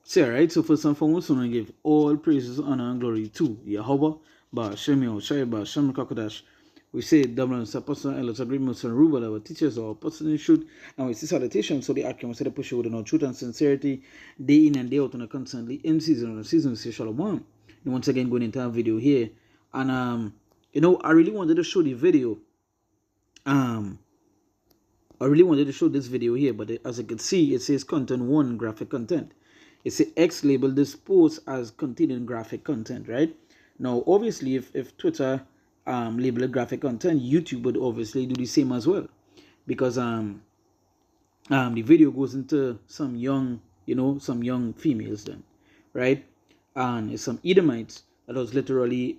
So, right, so first and foremost, I want to give all praises, honor, and glory to Yahweh, Ba'Shem Yahushai, Ba'Shem Kakodash. We say, Double and Apostle, Elos, Agreed, Muslim, Rubel, our teachers, our apostles in truth, and we see salutation, so the Akim, we say the push with no truth and sincerity, day in and day out, and constantly in season and season, we say Shalom. And once again, going into a video here, and I really wanted to show the video, I really wanted to show this video here, but as you can see, it says content 1, graphic content. It says X labeled this post as containing graphic content, right? Now, obviously, if Twitter labeled graphic content, YouTube would obviously do the same as well, because the video goes into some young, some young females then, right? And it's some Edomites that was literally,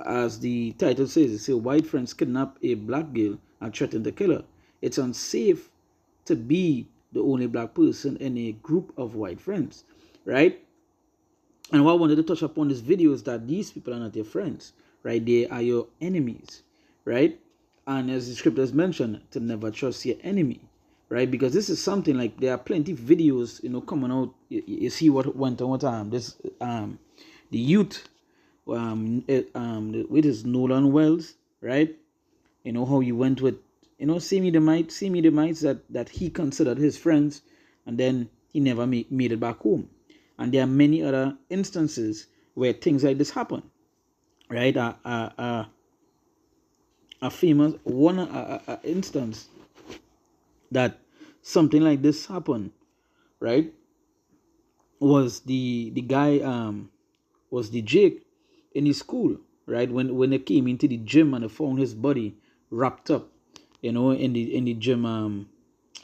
as the title says, it says white friends kidnap a black girl and threaten to kill her. It's unsafe to be the only black person in a group of white friends, right? And what I wanted to touch upon this video is that these people are not your friends, right? They are your enemies, right? And as the scriptures mentioned, to never trust your enemy, right? Because this is something like there are plenty of videos, coming out. You see what went on with the youth, with his Nolan Wells, right? How he went with Semidemites that he considered his friends, and then he never made it back home. And there are many other instances where things like this happen, right? A famous instance that something like this happened, right? Was the guy was the Jake in his school, right? When they came into the gym and they found his body wrapped up, in the gym,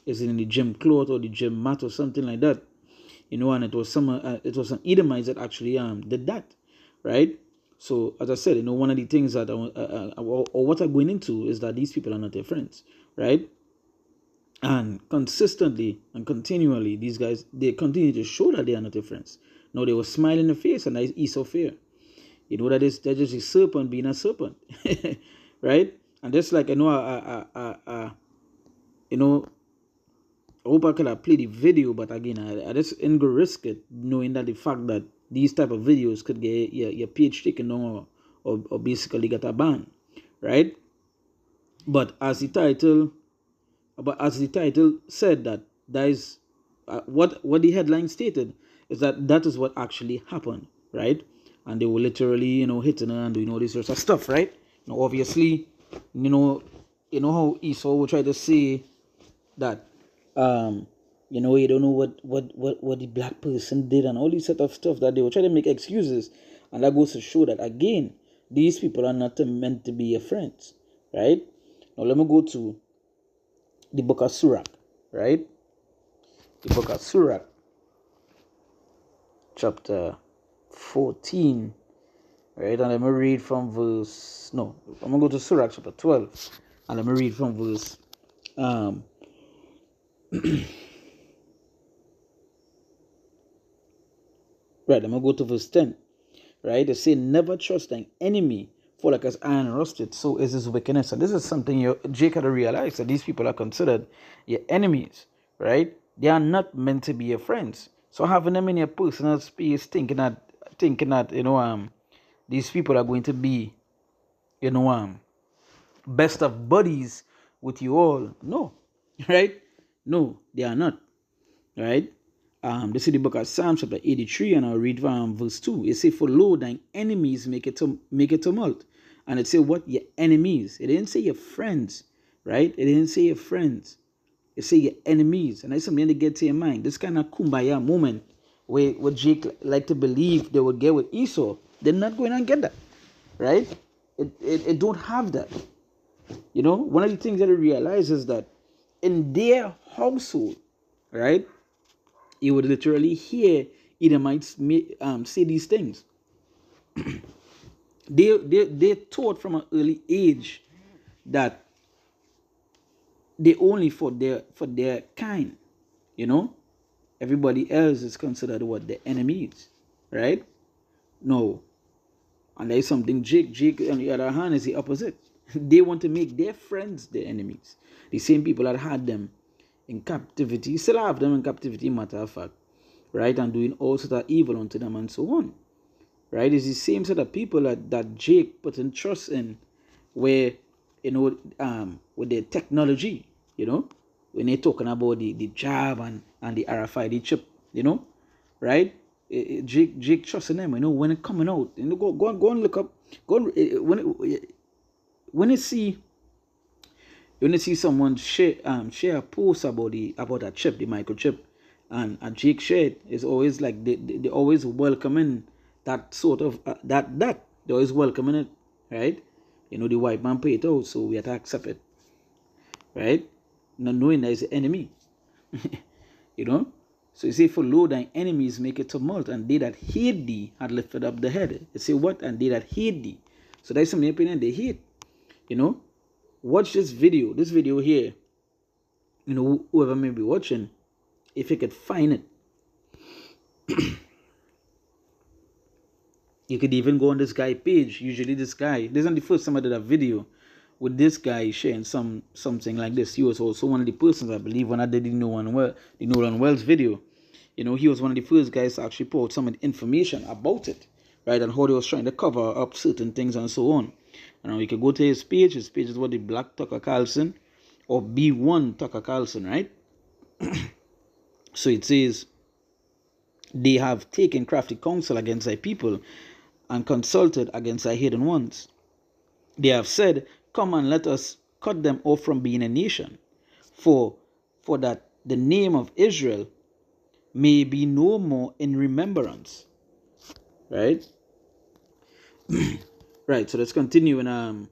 is it in the gym cloth or the gym mat or something like that, and it was some Edomites that actually did that, right? So as I said, one of the things that or what I'm going into is that these people are not their friends, right? And consistently and continually, these guys, they continue to show that they are not their friends. No, they were smiling in the face, and that is Esau fear. That is, they're just a serpent being a serpent, right? And just like, I hope I could have played the video, but again, I just ain't gonna risk it, knowing that the fact that these type of videos could get your page taken down, or basically get a ban, right? But as the title said, that is what the headline stated, is that is what actually happened, right? And they were literally, hitting her and doing all this sort of stuff, right? Obviously, how Esau will try to say that, you don't know what the black person did and all this sort of stuff, that they will try to make excuses. And that goes to show that, again, these people are not meant to be your friends, right? Now let me go to the book of Sirach, right? The book of Sirach, chapter 14, right? And let me read from verse, no, I'm going to go to Sirach chapter 12, and let me read from verse, right, I'm going to go to verse 10, right? They say, never trust an enemy, for like as iron rusted, so is his wickedness. And this is something Jake had to realize, that these people are considered your enemies, right? They are not meant to be your friends. So having them in your personal space, thinking that these people are going to be, best of buddies with you all. No, right? No, they are not, right? This is the book of Psalms chapter 83, and I'll read from verse 2. It says, for lo, thine enemies make a tumult. And it says, what? Your enemies. It didn't say your friends, right? It didn't say your friends. It say your enemies. And that's something to get to your mind. This kind of kumbaya moment where Jake like to believe they would get with Esau, they're not going to get that, right? It don't have that. One of the things that I realize is that in their household, right, you would literally hear Edomites say these things. They taught from an early age that they only for their kind, everybody else is considered what, the enemies, right? No. And there is something Jake on the other hand is the opposite. They want to make their friends their enemies. The same people that had them in captivity still have them in captivity, matter of fact, right, and doing all sort of evil unto them and so on, right? It's the same set of people that Jake put in trust in, where, with the technology, when they're talking about the jab and the RFID chip, right? Jake trusting them, when it coming out, go and look up, when you see someone share a post about a chip, the microchip, and Jake shared, is always like they always welcoming that sort of that they always welcoming it, right? The white man pay it out, so we have to accept it, right? Not knowing there is an enemy, you know. So you say, for lo, thine enemies make it tumult, and they that hate thee had lifted up the head. You say what? And they that hate thee. So that's some opinion they hate, Watch this video here, whoever may be watching, if you could find it. You could even go on this guy page. Usually this isn't the first time I did a video with this guy sharing something like this. He was also one of the persons, I believe, when I did the Nolan Wells video. He was one of the first guys to actually put out some information about it, right? And how they was trying to cover up certain things and so on. And you can go to his page. His page is what, the Black Tucker Carlson, or B1 Tucker Carlson, right? So it says, they have taken crafty counsel against thy people and consulted against thy hidden ones. They have said, come and let us cut them off from being a nation, for that the name of Israel may be no more in remembrance. Right? Right, so let's continue, and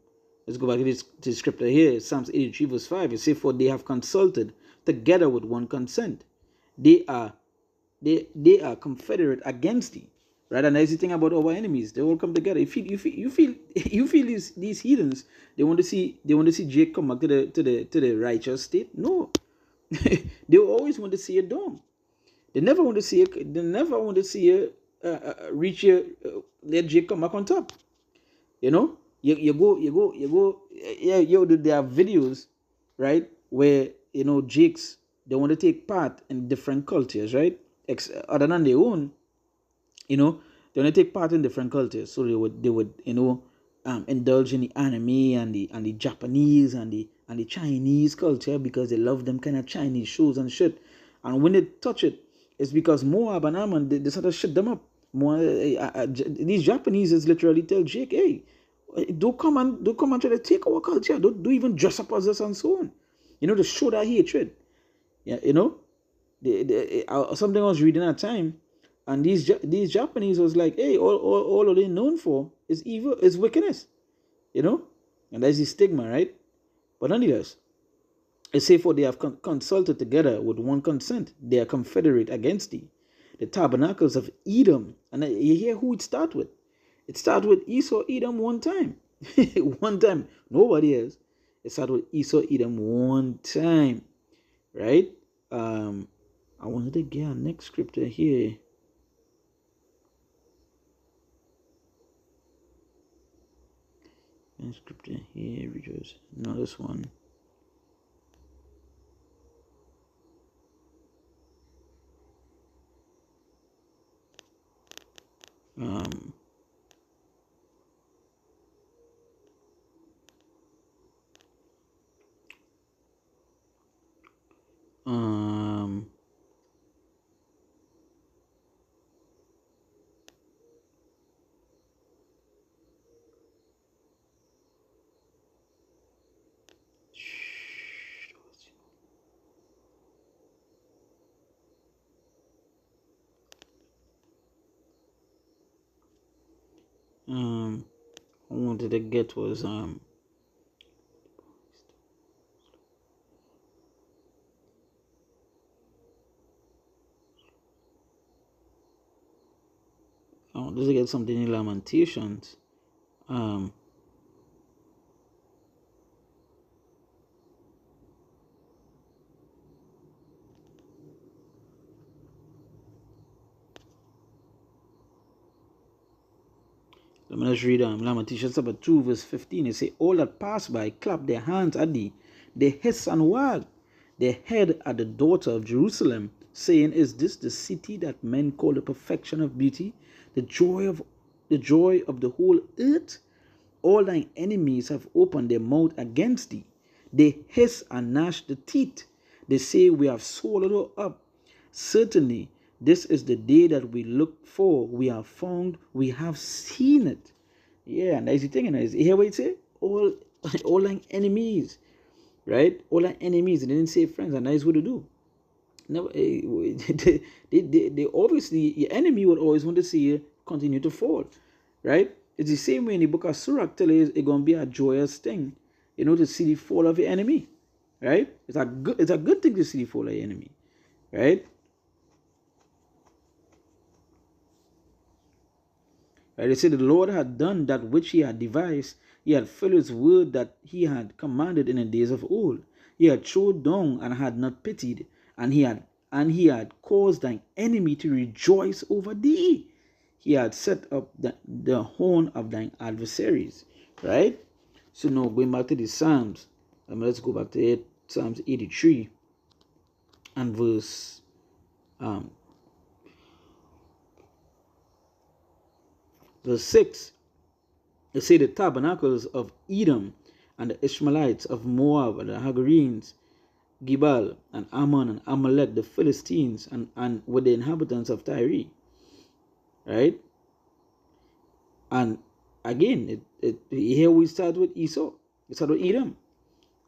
let's go back to this scripture here. Psalms 83 verse 5. It says, for they have consulted together with one consent. They are confederate against thee. Right, and that's the thing about our enemies. They all come together. You feel these heathens. They want to see Jake come back to the righteous state. No, they always want to see a dome. They never want to see it. They never want to see it reach let Jake come back on top. You go. Yeah, there are videos, right, where Jakes, they want to take part in different cultures, right, other than their own. They want to take part in different cultures, so they would indulge in the anime and the Japanese and the Chinese culture, because they love them kind of Chinese shows and shit. And when they touch it, it's because Moab and Ammon, they sort of shut them up. These Japanese is literally tell Jake, hey, don't come and try to take our culture. Don't even dress up as us and so on. To show that hatred. Yeah, something I was reading at the time. And these Japanese was like, hey, all they're known for is evil, is wickedness, and that's the stigma, right? But nonetheless, it say, for they have consulted together with one consent, they are confederate against thee. The tabernacles of Edom, and you hear who it start with? It started with Esau Edom one time, one time, nobody else. It started with Esau Edom one time, right? I wanted to get our next scripture here. Scripture here, rejoice. No, this one. I wanted to get was I wanted to get something in Lamentations. Let me just read Lamentations chapter 2 verse 15. It say, all that pass by clap their hands at thee, they hiss and wag their head at the daughter of Jerusalem, saying, "Is this the city that men call the perfection of beauty, the joy of the whole earth? All thine enemies have opened their mouth against thee. They hiss and gnash the teeth. They say, We have swallowed her up. Certainly, this is the day that we looked for. We have found, we have seen it." Yeah, and that's the thing. And you hear what it say? All thine enemies, right? All thine enemies. They didn't say friends, and that is what to do. Never, they obviously, your enemy would always want to see you continue to fall, right? It's the same way in the book of Sirach tell you it's going to be a joyous thing, to see the fall of your enemy, right? It's a good thing to see the fall of your enemy, right? Right? They say the Lord had done that which he had devised. He had filled his word that he had commanded in the days of old. He had trod down and had not pitied, and he had caused thine enemy to rejoice over thee. He had set up the horn of thine adversaries. Right? So now going back to the Psalms, let's go back to Psalms 83 and verse 6. They say the tabernacles of Edom and the Ishmaelites of Moab and the Hagarenes, Gibal and Ammon and Amalek, the Philistines, and with the inhabitants of Tyre. Right? And again, here we start with Esau. We start with Edom.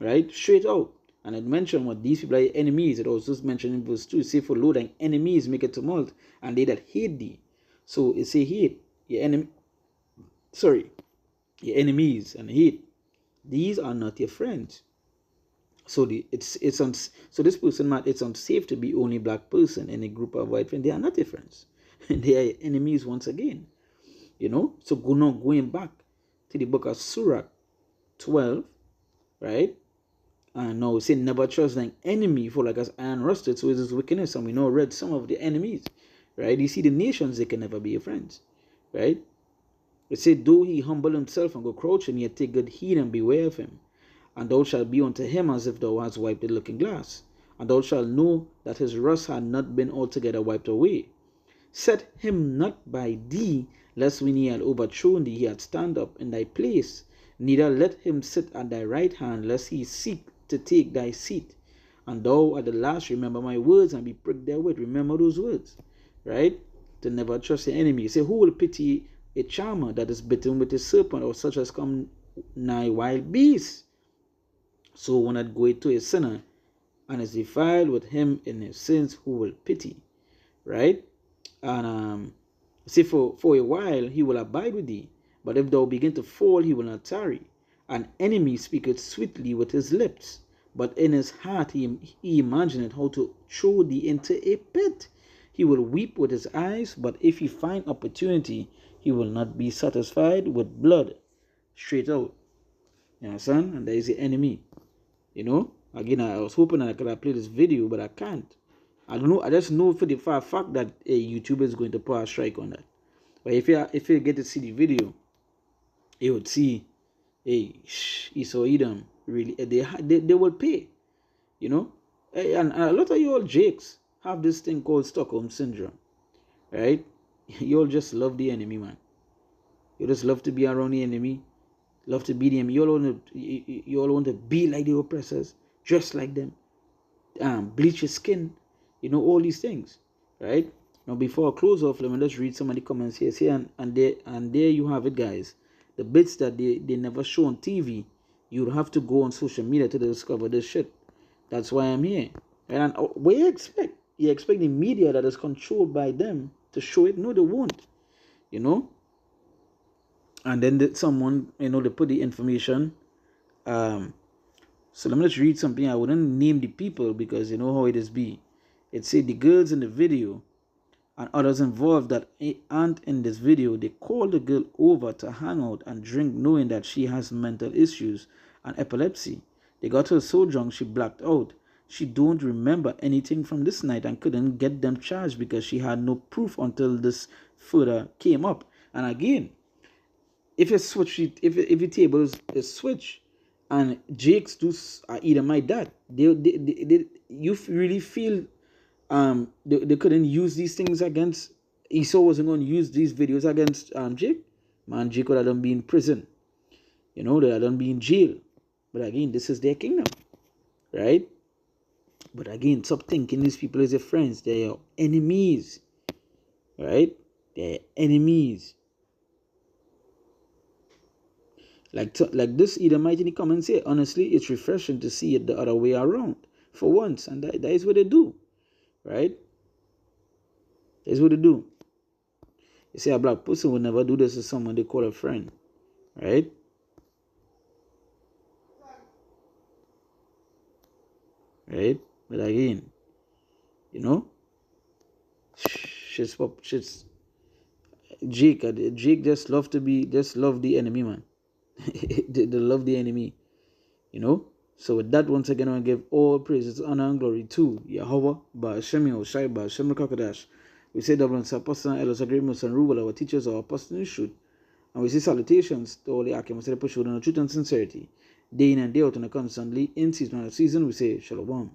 Right? Straight out. And it mentioned what these people are enemies. It also mentioned in verse 2, say, "For lo, thine enemies make a tumult, and they that hate thee." So it say hate. Your enemies and hate. These are not your friends. So so this person, it's unsafe to be only black person in a group of white friends. They are not your friends. They are your enemies once again. So going back to the book of Sirach 12, right? And now we say, "Never trust thine enemy, for like as iron rusted, so is his wickedness." And we know read some of the enemies, right? You see the nations, they can never be your friends, right? It said, "Though he humble himself and go crouching, yet take good heed and beware of him. And thou shalt be unto him as if thou hadst wiped the looking glass. And thou shalt know that his rust had not been altogether wiped away. Set him not by thee, lest when he had overthrown thee, he had stand up in thy place. Neither let him sit at thy right hand, lest he seek to take thy seat. And thou at the last remember my words and be pricked therewith." Remember those words, right? To never trust your enemy. Say, "Who will pity a charmer that is bitten with a serpent, or such as come nigh wild beasts? So when it goeth to a sinner and is defiled with him in his sins, who will pity?" Right? And say, for a while he will abide with thee, but if thou begin to fall, he will not tarry. An enemy speaketh sweetly with his lips, but in his heart he imagineth how to throw thee into a pit. He will weep with his eyes, but if he find opportunity, he will not be satisfied with blood. Straight out. You understand? And there is the enemy. Again, I was hoping I could have played this video, but I can't. I don't know. I just know for the fact that a YouTuber is going to put a strike on that. But if you get to see the video, you would see, hey, Esau Edom really they will pay. And a lot of you all jakes have this thing called Stockholm syndrome, right? You all just love the enemy, man. You just love to be around the enemy, love to be them. You all want to be like the oppressors, dress like them, bleach your skin, all these things, right? Now, before I close off, let me just read some of the comments here. See, and there you have it, guys. The bits that they never show on TV, you'd have to go on social media to discover this shit. That's why I'm here. And what you expect? You expect the media that is controlled by them to show it? No, they won't. And then someone, they put the information. So let me just read something. I wouldn't name the people because you know how it is be. It said the girls in the video and others involved that aren't in this video, they call the girl over to hang out and drink, knowing that she has mental issues and epilepsy. They got her so drunk she blacked out. She don't remember anything from this night and couldn't get them charged because she had no proof until this further came up. And again, if you switch it, if your table is switch and Jakes do either my dad, you really feel they couldn't use these things against Esau. Wasn't going to use these videos against Jake. Man, Jake would have done be in prison. They would have done be in jail. But again, this is their kingdom, right? But again, stop thinking these people as your friends. They're your enemies, right? They're enemies. Like this Edomite in the comments here, honestly, it's refreshing to see it the other way around for once. And that is what they do, right? That's what they do. You see, a black person would never do this to someone they call a friend, right? Right? But again, shit's Jake just love the enemy, man. they love the enemy, So with that, once again, I want to give all praises, honor, and glory to Yahweh, Ba'ashem Yahushai, Ba'ashem Rakakadash. We say double and apostle, elders, agreements, and rule, our teachers, our apostles, and shoot. And we say salutations to all the Akim, we push on the truth and sincerity, day in and day out, and constantly, in season and out of season, we say Shalom.